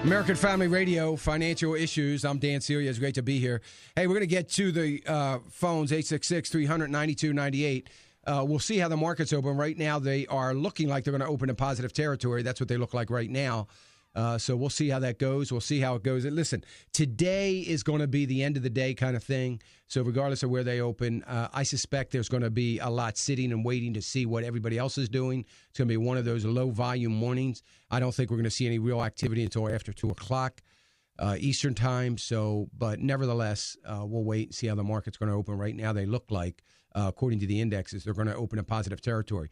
American Family Radio, Financial Issues. I'm Dan Celia. It's great to be here. Hey, we're going to get to the phones, 866-300-9298. We'll see how the markets open. Right now, they are looking like they're going to open in positive territory. That's what they look like right now. So we'll see how that goes. We'll see how it goes. And listen, today is going to be the end of the day kind of thing. So regardless of where they open, I suspect there's going to be a lot sitting and waiting to see what everybody else is doing. It's going to be one of those low-volume mornings. I don't think we're going to see any real activity until after 2 o'clock Eastern time. So, but nevertheless, we'll wait and see how the market's going to open. Right now, they look like, according to the indexes, they're going to open in positive territory.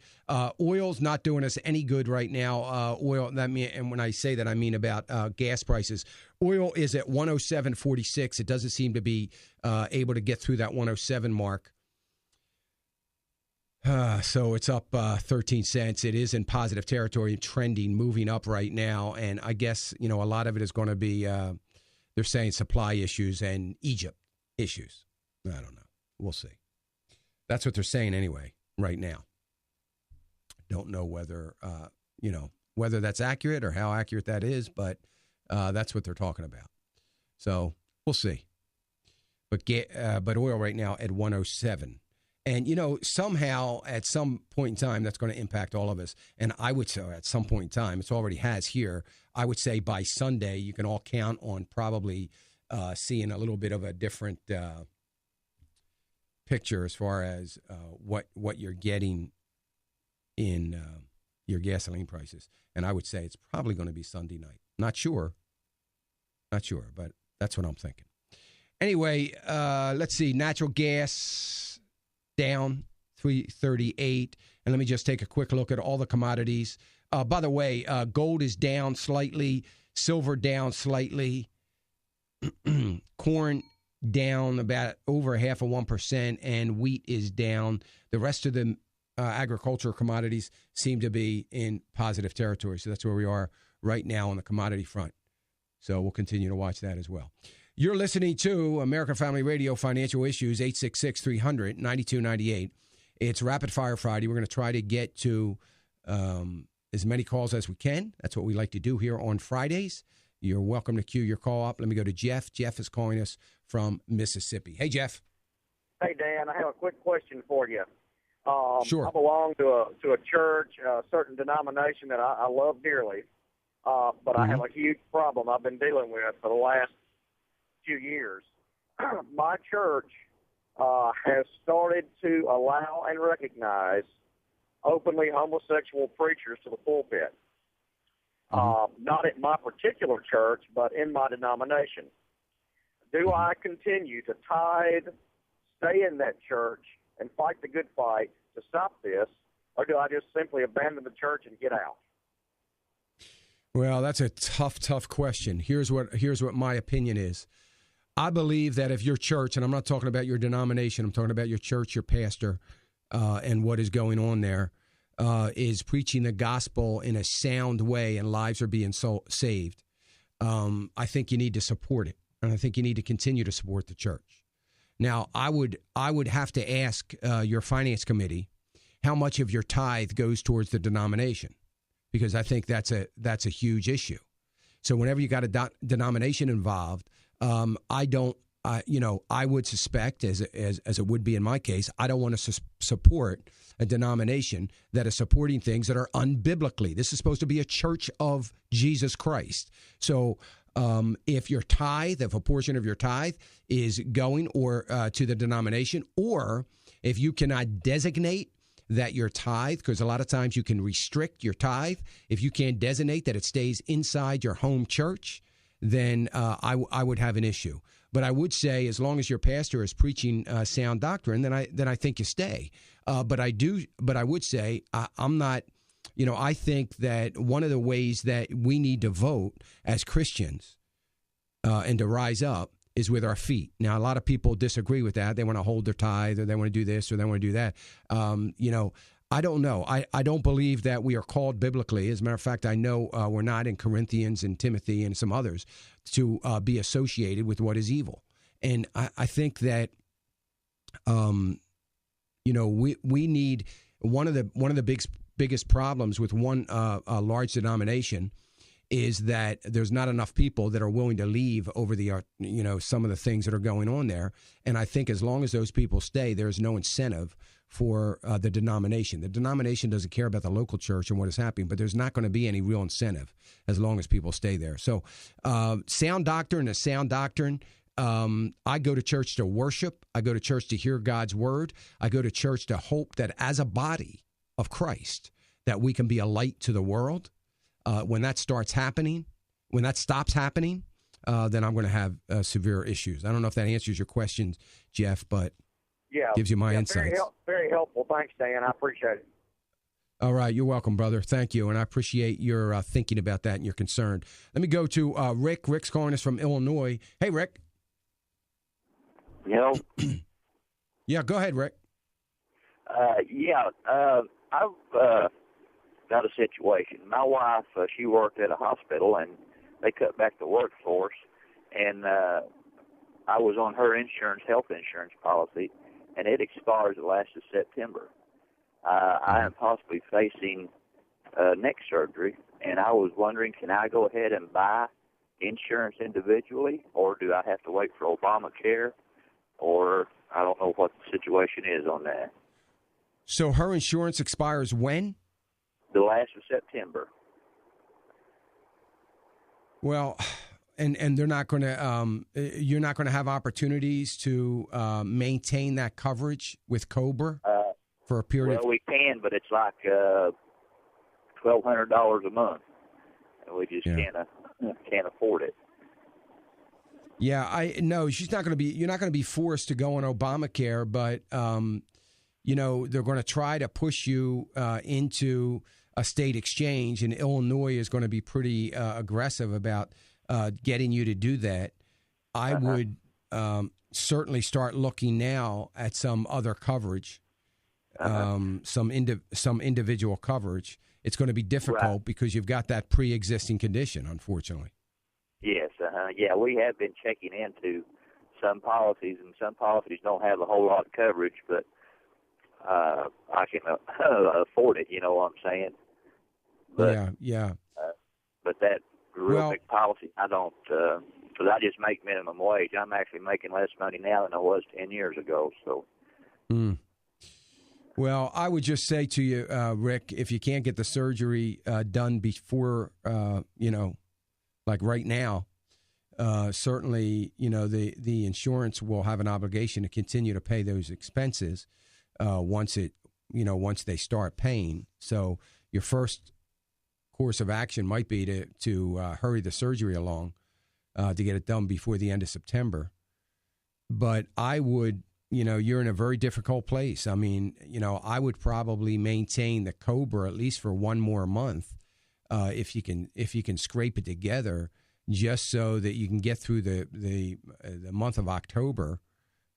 Oil's not doing us any good right now. And when I say that, I mean about gas prices. Oil is at 107.46. It doesn't seem to be able to get through that 107 mark. So it's up 13 cents. It is in positive territory, trending, moving up right now. And I guess, a lot of it is going to be, they're saying supply issues and Egypt issues. I don't know. We'll see. That's what they're saying anyway, right now. Don't know whether, whether that's accurate or how accurate that is, but that's what they're talking about. So we'll see. But oil right now at 107. And, somehow at some point in time, that's going to impact all of us. And I would say at some point in time, it already has here, I would say by Sunday, you can all count on probably seeing a little bit of a different picture as far as what you're getting in your gasoline prices. And I would say it's probably going to be Sunday night. Not sure, but that's what I'm thinking. Anyway, let's see. Natural gas down 338. And let me just take a quick look at all the commodities. By the way, gold is down slightly, silver down slightly, corn down about over 0.5%, and wheat is down. The rest of the agricultural commodities seem to be in positive territory. So that's where we are right now on the commodity front. So we'll continue to watch that as well. You're listening to American Family Radio, Financial Issues, 866-300-9298. It's Rapid Fire Friday. We're going to try to get to as many calls as we can. That's what we like to do here on Fridays. You're welcome to queue your call up. Let me go to Jeff. Jeff is calling us from Mississippi. Hey, Jeff. Hey, Dan. I have a quick question for you. Sure. I belong to a church, a certain denomination that I love dearly, but I have a huge problem I've been dealing with for the last few years. My church has started to allow and recognize openly homosexual preachers to the pulpit. Not at my particular church, but in my denomination. Do I continue to tithe, stay in that church, and fight the good fight to stop this, or do I just simply abandon the church and get out? Well, that's a tough question. Here's what my opinion is. I believe that if your church, and I'm not talking about your denomination, I'm talking about your church, your pastor, and what is going on there, is preaching the gospel in a sound way and lives are being saved, I think you need to support it. And I think you need to continue to support the church. Now, I would have to ask your finance committee how much of your tithe goes towards the denomination, because I think that's a huge issue. So whenever you got a denomination involved, I would suspect, as it would be in my case, I don't want to support a denomination that is supporting things that are unbiblically. This is supposed to be a church of Jesus Christ. So if your tithe, if a portion of your tithe is going to the denomination, or if you cannot designate that your tithe, because a lot of times you can restrict your tithe, if you can't designate that it stays inside your home church, then I would have an issue. But I would say, as long as your pastor is preaching sound doctrine, then I think you stay. But I would say I'm not. I think that one of the ways that we need to vote as Christians and to rise up is with our feet. Now, a lot of people disagree with that. They want to hold their tithe, or they want to do this, or they want to do that. I don't know. I don't believe that we are called biblically. As a matter of fact, I know we're not in Corinthians and Timothy and some others to be associated with what is evil. And I think that, we need one of the biggest problems with one large denomination is that there's not enough people that are willing to leave over the, some of the things that are going on there. And I think as long as those people stay, there's no incentive for the denomination. The denomination doesn't care about the local church and what is happening, but there's not going to be any real incentive as long as people stay there. So sound doctrine is sound doctrine. I go to church to worship. I go to church to hear God's word. I go to church to hope that as a body of Christ, that we can be a light to the world. When that stops happening, then I'm going to have severe issues. I don't know if that answers your questions, Jeff, but gives you my insights. Very helpful. Thanks, Dan. I appreciate it. All right. You're welcome, brother. Thank you. And I appreciate your thinking about that and your concern. Let me go to Rick. Rick's calling us from Illinois. Hey, Rick. Yeah, go ahead, Rick. I've got a situation. My wife, she worked at a hospital, and they cut back the workforce, and I was on her health insurance policy, and it expires the last of September. I am possibly facing neck surgery, and I was wondering, can I go ahead and buy insurance individually, or do I have to wait for Obamacare, or I don't know what the situation is on that. So her insurance expires when? The last of September. Well, and they're not going to you're not going to have opportunities to maintain that coverage with COBRA for a period. Well, we can, but it's like $1,200 a month, and we just can't afford it. Yeah, I no, she's not going to be. You're not going to be forced to go on Obamacare, but they're going to try to push you into a state exchange, and Illinois is going to be pretty aggressive about getting you to do that. I would certainly start looking now at some other coverage, some individual coverage. It's going to be difficult because you've got that pre-existing condition, unfortunately. Yes, yeah, we have been checking into some policies, and some policies don't have a whole lot of coverage, but I can afford it, you know what I'm saying? But, yeah. But that real big policy, I don't, because I just make minimum wage. I'm actually making less money now than I was 10 years ago, so. Well, I would just say to you, Rick, if you can't get the surgery done before, like right now, certainly, the insurance will have an obligation to continue to pay those expenses once they start paying. So your first course of action might be to hurry the surgery along to get it done before the end of September. But I would, you're in a very difficult place. I mean, I would probably maintain the COBRA at least for one more month if you can scrape it together, just so that you can get through the month of October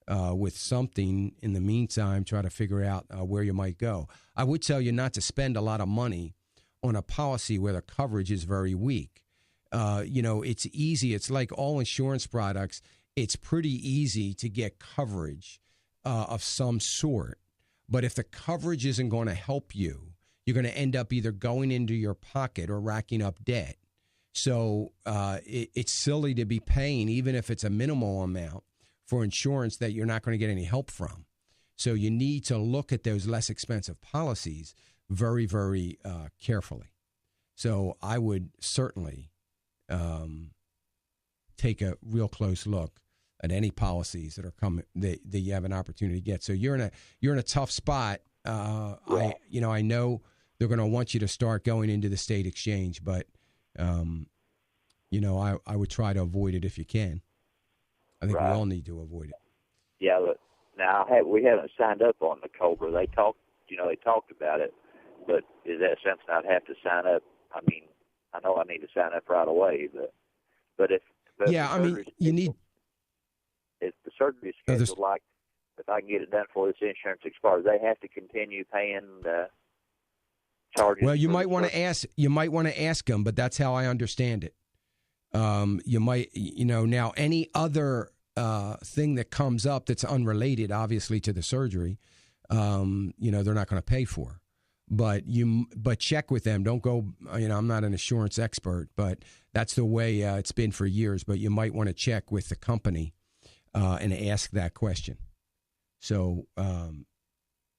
with something. In the meantime, try to figure out where you might go. I would tell you not to spend a lot of money on a policy where the coverage is very weak. It's easy. It's like all insurance products. It's pretty easy to get coverage of some sort. But if the coverage isn't going to help you, you're going to end up either going into your pocket or racking up debt. So it's silly to be paying, even if it's a minimal amount, for insurance that you're not going to get any help from. So you need to look at those less expensive policies very, very carefully. So I would certainly take a real close look at any policies that are coming that you have an opportunity to get. So you're in a tough spot. I know they're going to want you to start going into the state exchange, but I would try to avoid it if you can. I think we all need to avoid it. Yeah, but now we haven't signed up on the COBRA. They talked about it, but is that something I'd have to sign up? I mean, I know I need to sign up right away, but if you need. If the surgery is scheduled, like if I can get it done before this insurance expires, they have to continue paying charges. Well, you might want to ask. You might want to ask them, but that's how I understand it. You might, now any other thing that comes up that's unrelated, obviously, to the surgery, they're not going to pay for. but check with them. Don't go. I'm not an insurance expert, but that's the way it's been for years. But you might want to check with the company and ask that question. So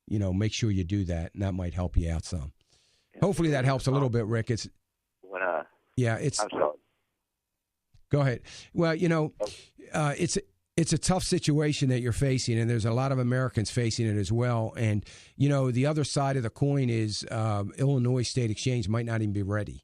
make sure you do that, and that might help you out some. Hopefully that helps a little bit, Rick. It's I'm sorry. Go ahead. Well, it's a tough situation that you're facing, and there's a lot of Americans facing it as well. And, the other side of the coin is Illinois State Exchange might not even be ready,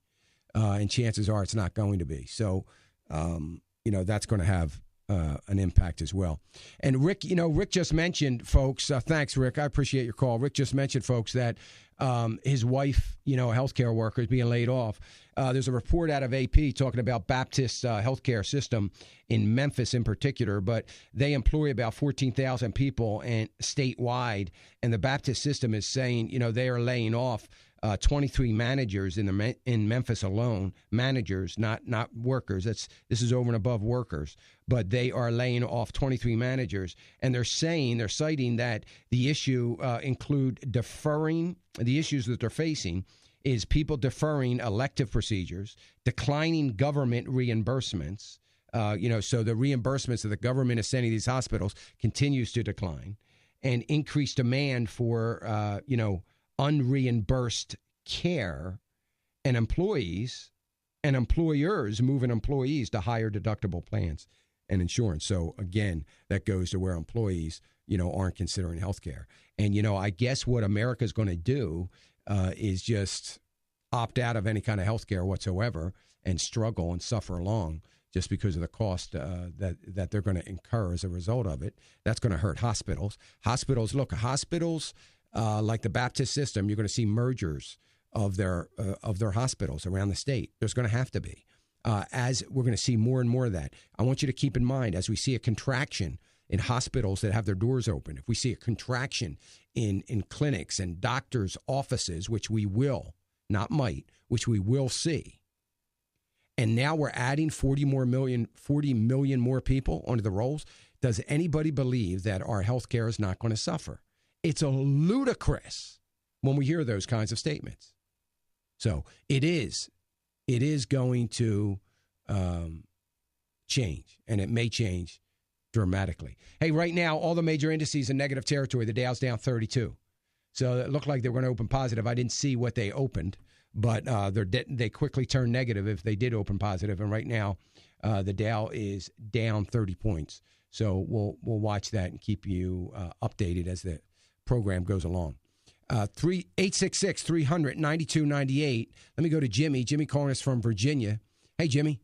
and chances are it's not going to be. So, that's going to have an impact as well. And Rick, Rick just mentioned, folks, thanks, Rick. I appreciate your call. Rick just mentioned, folks, that his wife, a healthcare worker, is being laid off. There's a report out of AP talking about Baptist healthcare system in Memphis in particular, but they employ about 14,000 people and statewide. And the Baptist system is saying, they are laying off 23 managers in Memphis alone, managers, not workers. This is over and above workers, but they are laying off 23 managers, and they're citing that the issue include deferring. The issues that they're facing is people deferring elective procedures, declining government reimbursements. So the reimbursements that the government is sending these hospitals continues to decline, and increased demand for unreimbursed care, and employees and employers moving employees to higher deductible plans and insurance. So again, that goes to where employees, aren't considering health care. And, I guess what America's going to do is just opt out of any kind of health care whatsoever and struggle and suffer along just because of the cost that they're going to incur as a result of it. That's going to hurt hospitals. Hospitals like the Baptist system, you're going to see mergers of their hospitals around the state. There's going to have to be. As we're going to see more and more of that. I want you to keep in mind, as we see a contraction in hospitals that have their doors open, if we see a contraction in clinics and doctors' offices, which we will, not might, which we will see, and now we're adding 40 million more people onto the rolls, does anybody believe that our health care is not going to suffer? It's a ludicrous when we hear those kinds of statements. So it is going to change, and it may change dramatically. Hey, right now, all the major indices in negative territory. The Dow's down 32. So it looked like they were going to open positive. I didn't see what they opened, but they quickly turned negative if they did open positive. And right now, the Dow is down 30 points. So we'll watch that and keep you updated as the program goes along. 866-300-9298. Let me go to Jimmy. Jimmy calling us from Virginia. Hey, Jimmy.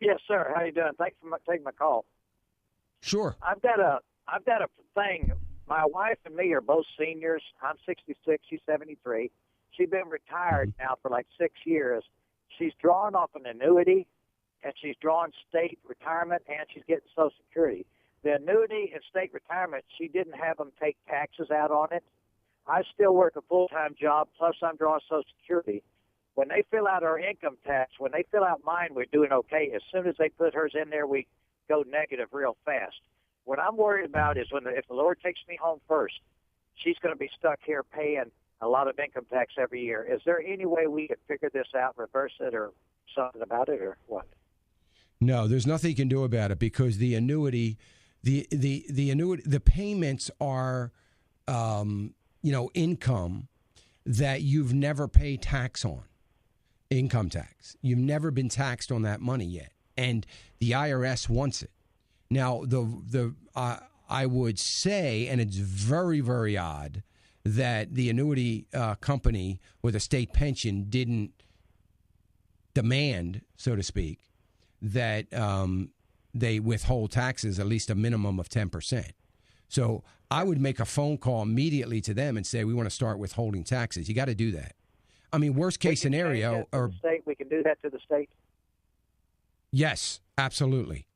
Yes, sir. How you doing? Thanks for taking my call. Sure. I've got a thing. My wife and me are both seniors. I'm 66. She's 73. She's been retired now for like 6 years. She's drawing off an annuity, and she's drawing state retirement, and she's getting Social Security. The annuity and state retirement, she didn't have them take taxes out on it. I still work a full-time job, plus I'm drawing Social Security. When they fill out our income tax, when they fill out mine, we're doing okay. As soon as they put hers in there, we go negative real fast. What I'm worried about is if the Lord takes me home first, she's going to be stuck here paying a lot of income tax every year. Is there any way we could figure this out, reverse it, or something about it, or what? No, there's nothing you can do about it because the annuity, the annuity, the payments are, income that you've never paid tax on, income tax. You've never been taxed on that money yet, and the IRS wants it. Now, I would say, and it's very, very odd, that the annuity company with a state pension didn't demand, so to speak, that they withhold taxes at least a minimum of 10%. So I would make a phone call immediately to them and say, we want to start withholding taxes. You got to do that. I mean, worst case scenario. We can do that to the state? Yes, absolutely.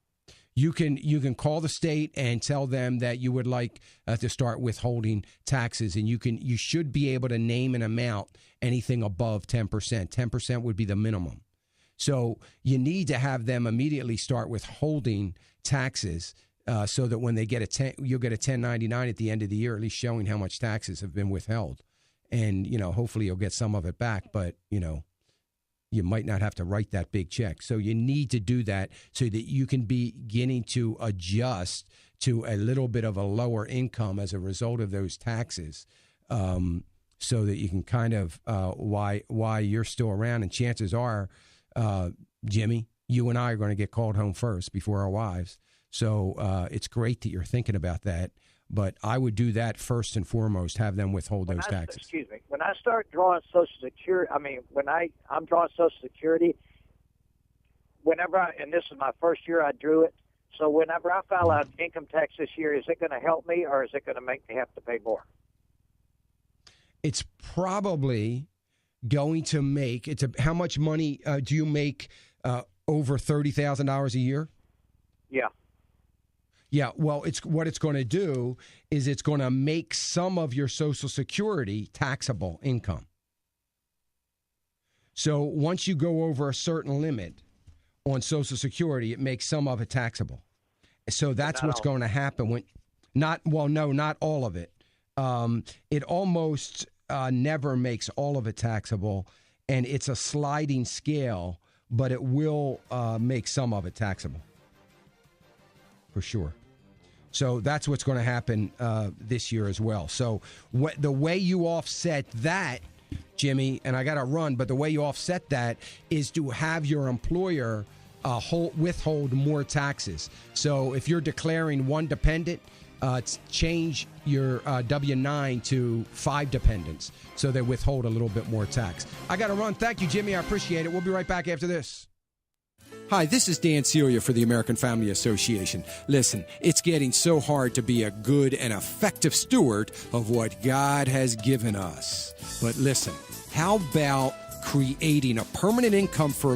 You can call the state and tell them that you would like to start withholding taxes, and you should be able to name an amount, anything above 10%. 10% would be the minimum. So you need to have them immediately start withholding taxes so that when they get you'll get a 1099 at the end of the year, at least showing how much taxes have been withheld. and, hopefully you'll get some of it back, but, you might not have to write that big check. So you need to do that so that you can be beginning to adjust to a little bit of a lower income as a result of those taxes, so that you can kind of, why you're still around. And chances are, Jimmy, you and I are going to get called home first before our wives. So it's great that you're thinking about that. But I would do that first and foremost, have them withhold those taxes. Excuse me. When I start drawing Social Security, when I'm drawing Social Security, and this is my first year I drew it, so whenever I file out income tax this year, is it going to help me or is it going to make me have to pay more? It's probably going to make, how much money do you make over $30,000 a year? Yeah. Yeah, well, what it's going to do is it's going to make some of your Social Security taxable income. So once you go over a certain limit on Social Security, it makes some of it taxable. So that's what's going to happen not all of it. It almost never makes all of it taxable, and it's a sliding scale, but it will make some of it taxable. For sure. So that's what's going to happen this year as well. So the way you offset that, Jimmy, and I got to run, but the way you offset that is to have your employer withhold more taxes. So if you're declaring one dependent, change your W-9 to 5 dependents so they withhold a little bit more tax. I got to run. Thank you, Jimmy. I appreciate it. We'll be right back after this. Hi, this is Dan Celia for the American Family Association. Listen, it's getting so hard to be a good and effective steward of what God has given us. But listen, how about creating a permanent income for